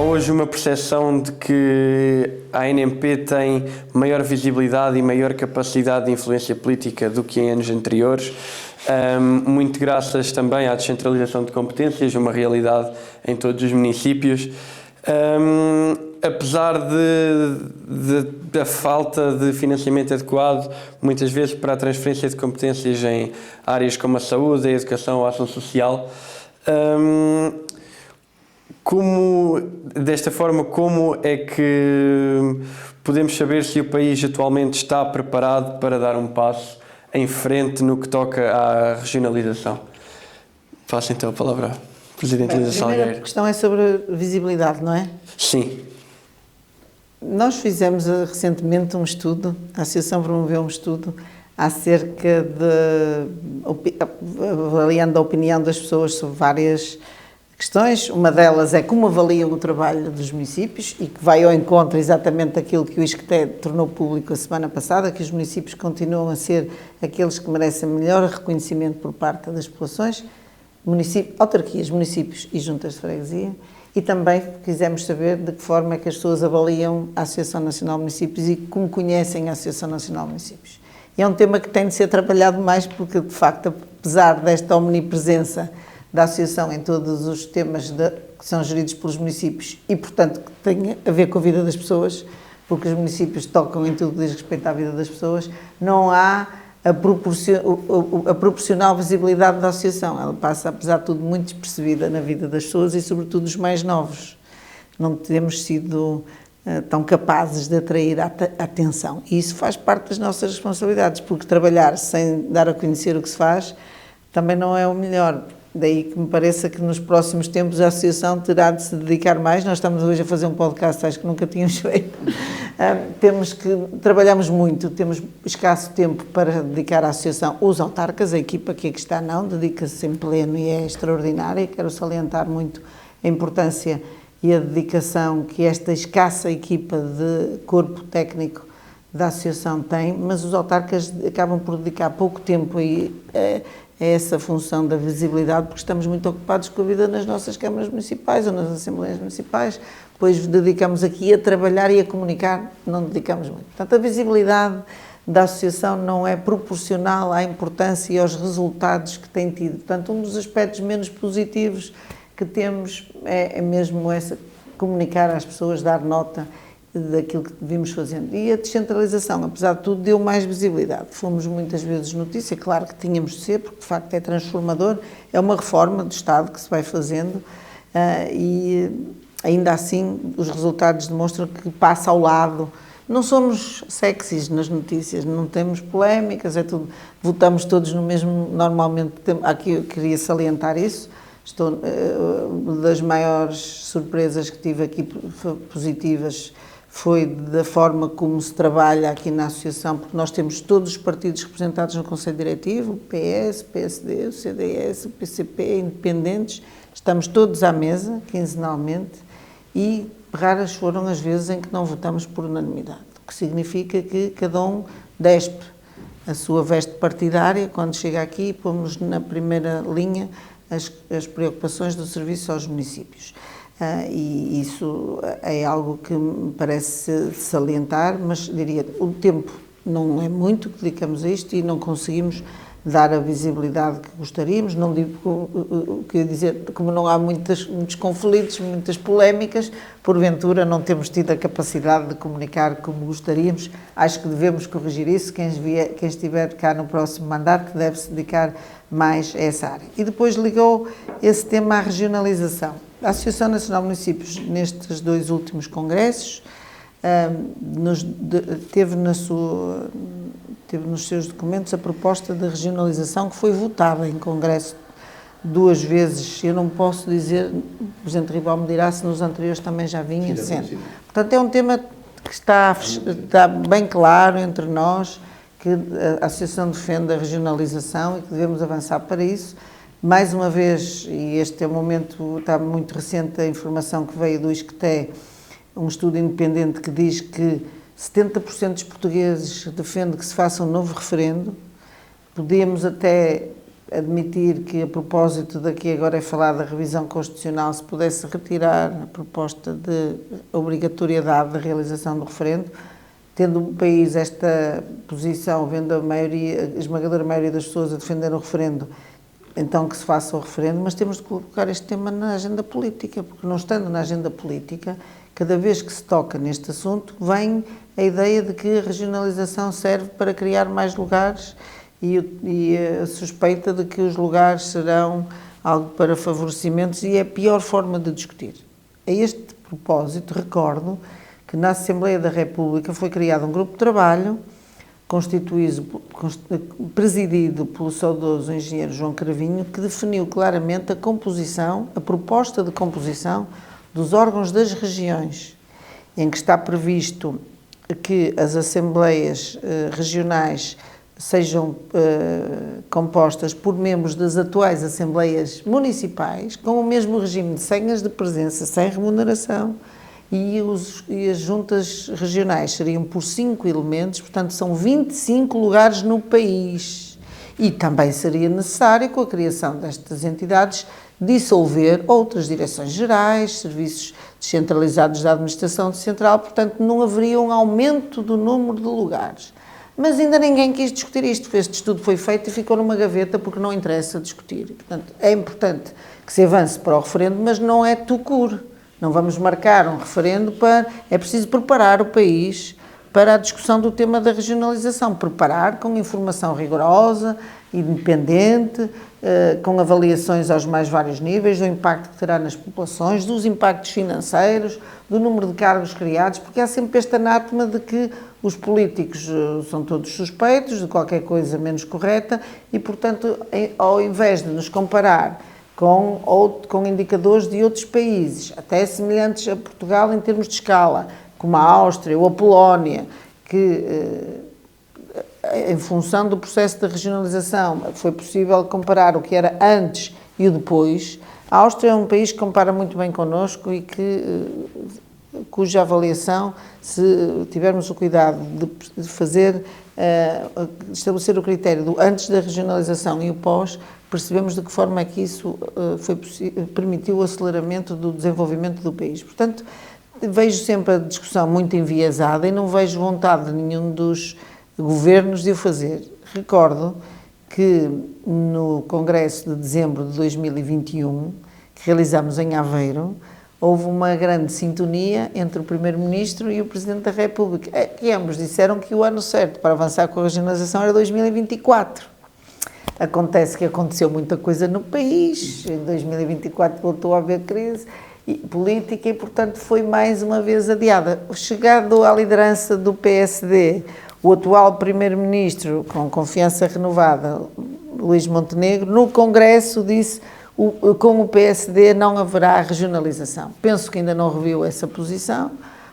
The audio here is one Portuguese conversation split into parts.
hoje uma percepção de que a ANMP tem maior visibilidade e maior capacidade de influência política do que em anos anteriores, muito graças também à descentralização de competências, uma realidade em todos os municípios. Apesar da falta de financiamento adequado, muitas vezes para a transferência de competências em áreas como a saúde, a educação ou a ação social, desta forma, como é que podemos saber se o país atualmente está preparado para dar um passo em frente no que toca à regionalização? Passo então a palavra ao Presidente Elisa Salgueiro. A primeira questão é sobre a visibilidade, não é? Sim. Nós fizemos recentemente um estudo, a Associação promoveu um estudo acerca avaliando a opinião das pessoas sobre várias questões. Uma delas é como avaliam o trabalho dos municípios e que vai ao encontro exatamente daquilo que o ISCTE tornou público a semana passada, que os municípios continuam a ser aqueles que merecem melhor reconhecimento por parte das populações, autarquias, municípios e juntas de freguesia. E também quisemos saber de que forma é que as pessoas avaliam a Associação Nacional de Municípios e como conhecem a Associação Nacional de Municípios. E é um tema que tem de ser trabalhado mais porque, de facto, apesar desta omnipresença da Associação em todos os temas que são geridos pelos municípios e, portanto, que têm a ver com a vida das pessoas, porque os municípios tocam em tudo que diz respeito à vida das pessoas, não há a proporcional visibilidade da Associação. Ela passa, apesar de tudo, muito despercebida na vida das pessoas e, sobretudo, dos mais novos. Não temos sido tão capazes de atrair a atenção. E isso faz parte das nossas responsabilidades, porque trabalhar sem dar a conhecer o que se faz também não é o melhor. Daí que me pareça que nos próximos tempos a Associação terá de se dedicar mais. Nós estamos hoje a fazer um podcast, acho que nunca tínhamos feito. Trabalhamos muito, temos escasso tempo para dedicar à Associação. Os autarcas, a equipa que aqui está não, dedica-se em pleno e é extraordinária. Quero salientar muito a importância e a dedicação que esta escassa equipa de corpo técnico da Associação tem, mas os autarcas acabam por dedicar pouco tempo a essa função da visibilidade, porque estamos muito ocupados com a vida nas nossas câmaras municipais ou nas assembleias municipais, pois dedicamos aqui a trabalhar e a comunicar, não dedicamos muito. Portanto, a visibilidade da Associação não é proporcional à importância e aos resultados que tem tido. Portanto, um dos aspectos menos positivos que temos é mesmo essa, comunicar às pessoas, dar nota daquilo que vimos fazendo. E a descentralização, apesar de tudo, deu mais visibilidade. Fomos muitas vezes notícia, claro que tínhamos de ser, porque de facto é transformador, é uma reforma do Estado que se vai fazendo e ainda assim os resultados demonstram que passa ao lado. Não somos sexys nas notícias, não temos polémicas, é tudo, votamos todos no mesmo, normalmente, aqui eu queria salientar isso. Uma das maiores surpresas que tive aqui positivas foi da forma como se trabalha aqui na Associação, porque nós temos todos os partidos representados no Conselho Diretivo, o PS, o PSD, o CDS, o PCP, independentes, estamos todos à mesa, quinzenalmente, e raras foram as vezes em que não votamos por unanimidade, o que significa que cada um despe a sua veste partidária, quando chega aqui, pomos na primeira linha as preocupações do serviço aos municípios. E isso é algo que me parece salientar, mas diria, o tempo não é muito que dedicamos a isto e não conseguimos dar a visibilidade que gostaríamos. Não digo, quer dizer, como não há muitos conflitos, muitas polémicas, porventura não temos tido a capacidade de comunicar como gostaríamos. Acho que devemos corrigir isso. Quem estiver cá no próximo mandato deve se dedicar mais a essa área. E depois ligou esse tema à regionalização. A Associação Nacional de Municípios, nestes 2 últimos congressos, teve nos seus documentos a proposta de regionalização que foi votada em congresso 2 vezes. Eu não posso dizer, o Presidente Ribal me dirá se nos anteriores também já vinha sendo. Portanto, é um tema que está bem claro entre nós, que a Associação defende a regionalização e que devemos avançar para isso. Mais uma vez, e este é um momento, está muito recente a informação que veio do ISCTE, um estudo independente que diz que 70% dos portugueses defende que se faça um novo referendo. Podemos até admitir que, a propósito daqui agora é falar da revisão constitucional, se pudesse retirar a proposta de obrigatoriedade da realização do referendo, tendo o país esta posição, vendo a esmagadora maioria das pessoas a defender o referendo, então que se faça o referendo, mas temos de colocar este tema na agenda política, porque não estando na agenda política, cada vez que se toca neste assunto, vem a ideia de que a regionalização serve para criar mais lugares e a suspeita de que os lugares serão algo para favorecimentos, e é a pior forma de discutir. A este propósito, recordo que na Assembleia da República foi criado um grupo de trabalho presidido pelo saudoso engenheiro João Cravinho, que definiu claramente a proposta de composição dos órgãos das regiões, em que está previsto que as assembleias regionais sejam compostas por membros das atuais assembleias municipais, com o mesmo regime de senhas de presença sem remuneração, e as juntas regionais seriam por 5 elementos, portanto são 25 lugares no país. E também seria necessário, com a criação destas entidades, dissolver outras direções gerais, serviços descentralizados da administração central, portanto não haveria um aumento do número de lugares. Mas ainda ninguém quis discutir isto, porque este estudo foi feito e ficou numa gaveta porque não interessa discutir. Portanto, é importante que se avance para o referendo, mas não é tout court. Não vamos marcar um referendo É preciso preparar o país para a discussão do tema da regionalização. Preparar com informação rigorosa, independente, com avaliações aos mais vários níveis, do impacto que terá nas populações, dos impactos financeiros, do número de cargos criados, porque há sempre este anátema de que os políticos são todos suspeitos de qualquer coisa menos correta e, portanto, ao invés de nos comparar com indicadores de outros países, até semelhantes a Portugal em termos de escala, como a Áustria ou a Polónia, que, em função do processo de regionalização, foi possível comparar o que era antes e o depois. A Áustria é um país que compara muito bem connosco e cuja avaliação, se tivermos o cuidado de estabelecer o critério do antes da regionalização e o pós, percebemos de que forma é que isso permitiu o aceleramento do desenvolvimento do país. Portanto, vejo sempre a discussão muito enviesada e não vejo vontade de nenhum dos governos de o fazer. Recordo que no Congresso de dezembro de 2021, que realizamos em Aveiro, houve uma grande sintonia entre o Primeiro-Ministro e o Presidente da República, que ambos disseram que o ano certo para avançar com a regionalização era 2024. Acontece que aconteceu muita coisa no país, em 2024 voltou a haver crise política e, portanto, foi mais uma vez adiada. Chegado à liderança do PSD, o atual Primeiro-Ministro, com confiança renovada, Luís Montenegro, no Congresso disse com o PSD não haverá regionalização. Penso que ainda não reviu essa posição,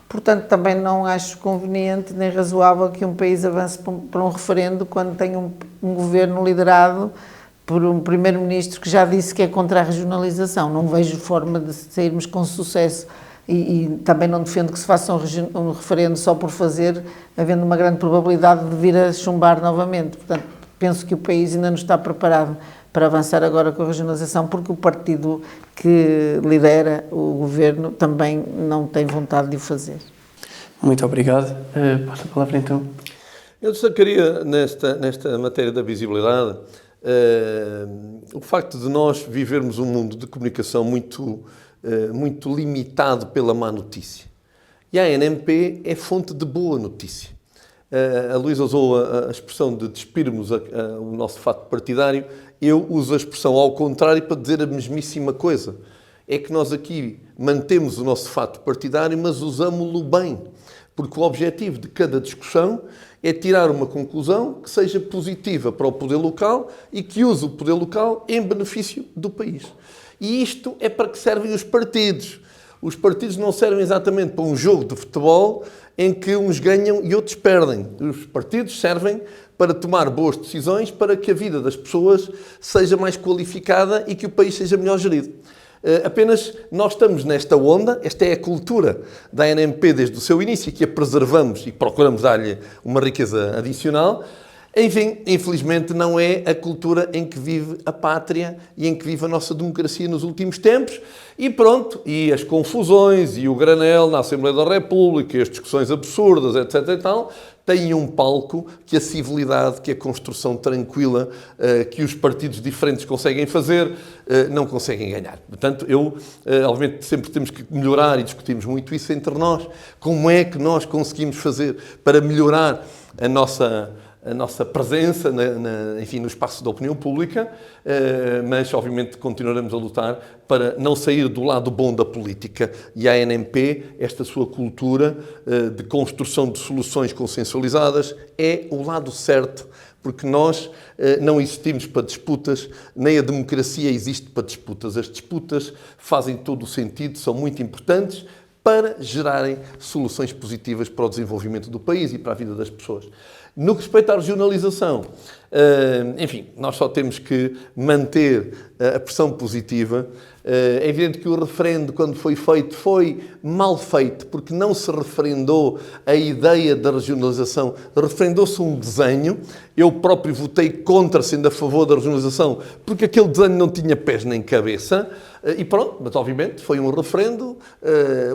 portanto também não acho conveniente nem razoável que um país avance para um referendo quando tem um governo liderado por um primeiro-ministro que já disse que é contra a regionalização. Não vejo forma de sairmos com sucesso e também não defendo que se faça um referendo só por fazer, havendo uma grande probabilidade de vir a chumbar novamente. Portanto, penso que o país ainda não está preparado para avançar agora com a regionalização, porque o partido que lidera o governo também não tem vontade de o fazer. Muito obrigado. Passo a palavra então. Eu destacaria nesta matéria da visibilidade o facto de nós vivermos um mundo de comunicação muito limitado pela má notícia. E a ANMP é fonte de boa notícia. A Luísa usou a expressão de despirmos o nosso fato partidário. Eu uso a expressão ao contrário para dizer a mesmíssima coisa. É que nós aqui mantemos o nosso fato partidário, mas usamos-lo bem. Porque o objetivo de cada discussão é tirar uma conclusão que seja positiva para o poder local e que use o poder local em benefício do país. E isto é para que servem os partidos. Os partidos não servem exatamente para um jogo de futebol em que uns ganham e outros perdem. Os partidos servem para tomar boas decisões, para que a vida das pessoas seja mais qualificada e que o país seja melhor gerido. Apenas nós estamos nesta onda, esta é a cultura da ANMP desde o seu início, que a preservamos e procuramos dar-lhe uma riqueza adicional, Enfim, infelizmente não é a cultura em que vive a pátria e em que vive a nossa democracia nos últimos tempos. E pronto, e as confusões e o granel na Assembleia da República, e as discussões absurdas, etc. e tal, têm um palco que a civilidade, que a construção tranquila, que os partidos diferentes conseguem fazer, não conseguem ganhar. Portanto, obviamente, sempre temos que melhorar e discutimos muito isso entre nós. Como é que nós conseguimos fazer para melhorar a nossa presença enfim, no espaço da opinião pública, mas obviamente continuaremos a lutar para não sair do lado bom da política. E a ANMP, esta sua cultura de construção de soluções consensualizadas, é o lado certo, porque nós não existimos para disputas, nem a democracia existe para disputas. As disputas fazem todo o sentido, são muito importantes para gerarem soluções positivas para o desenvolvimento do país e para a vida das pessoas. No que respeita à regionalização, enfim, nós só temos que manter a pressão positiva. É evidente que o referendo, quando foi feito, foi mal feito, porque não se referendou a ideia da regionalização, referendou-se um desenho. Eu próprio votei contra, sendo a favor da regionalização, porque aquele desenho não tinha pés nem cabeça. E pronto, mas obviamente foi um referendo,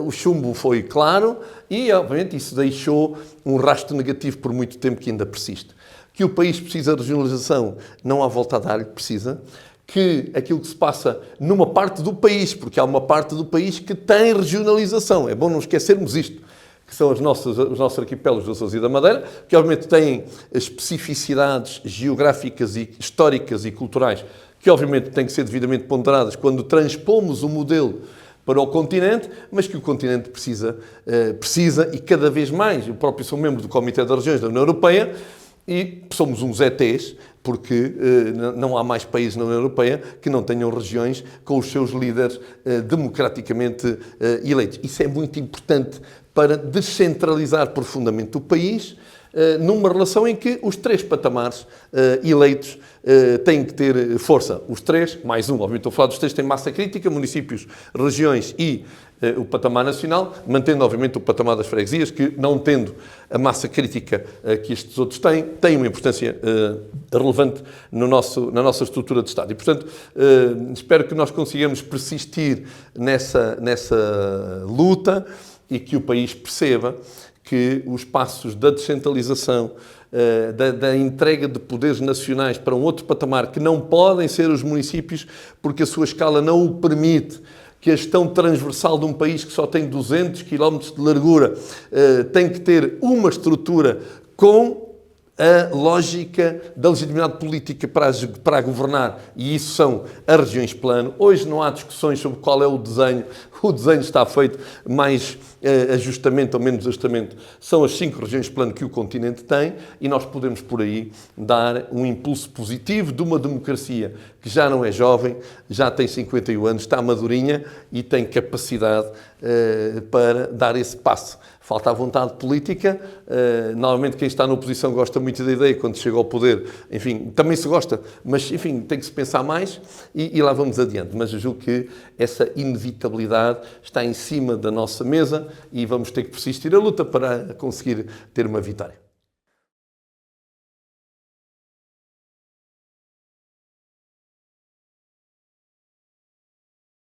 o chumbo foi claro e obviamente isso deixou um rastro negativo por muito tempo que ainda persiste. Que o país precisa de regionalização, não há volta a dar-lhe, precisa. Que aquilo que se passa numa parte do país, porque há uma parte do país que tem regionalização, é bom não esquecermos isto, que são os nossos arquipélagos dos Açores e da Madeira, que obviamente têm especificidades geográficas e históricas e culturais que obviamente têm que ser devidamente ponderadas quando transpomos o modelo para o continente, mas que o continente precisa e cada vez mais. Eu próprio sou membro do Comitê das Regiões da União Europeia e somos uns ETs, porque não há mais países na União Europeia que não tenham regiões com os seus líderes democraticamente eleitos. Isso é muito importante para descentralizar profundamente o país, numa relação em que os três patamares eleitos têm que ter força. Os três, mais um, obviamente estou a falar dos três, têm massa crítica, municípios, regiões e o patamar nacional, mantendo obviamente o patamar das freguesias, que não tendo a massa crítica que estes outros têm uma importância relevante na nossa estrutura de Estado. E, portanto, espero que nós consigamos persistir nessa luta e que o país perceba que os passos da descentralização, da entrega de poderes nacionais para um outro patamar, que não podem ser os municípios, porque a sua escala não o permite, que a gestão transversal de um país que só tem 200 km de largura tem que ter uma estrutura com a lógica da legitimidade política para a governar, e isso são as regiões plano. Hoje não há discussões sobre qual é o desenho está feito, mais ajustamento ou menos ajustamento. São as 5 regiões plano que o continente tem e nós podemos por aí dar um impulso positivo de uma democracia que já não é jovem, já tem 51 anos, está madurinha e tem capacidade para dar esse passo. Falta a vontade política. Normalmente quem está na oposição gosta muito da ideia, quando chega ao poder, enfim, também se gosta, mas enfim, tem que se pensar mais e lá vamos adiante. Mas eu julgo que essa inevitabilidade está em cima da nossa mesa e vamos ter que persistir a luta para conseguir ter uma vitória.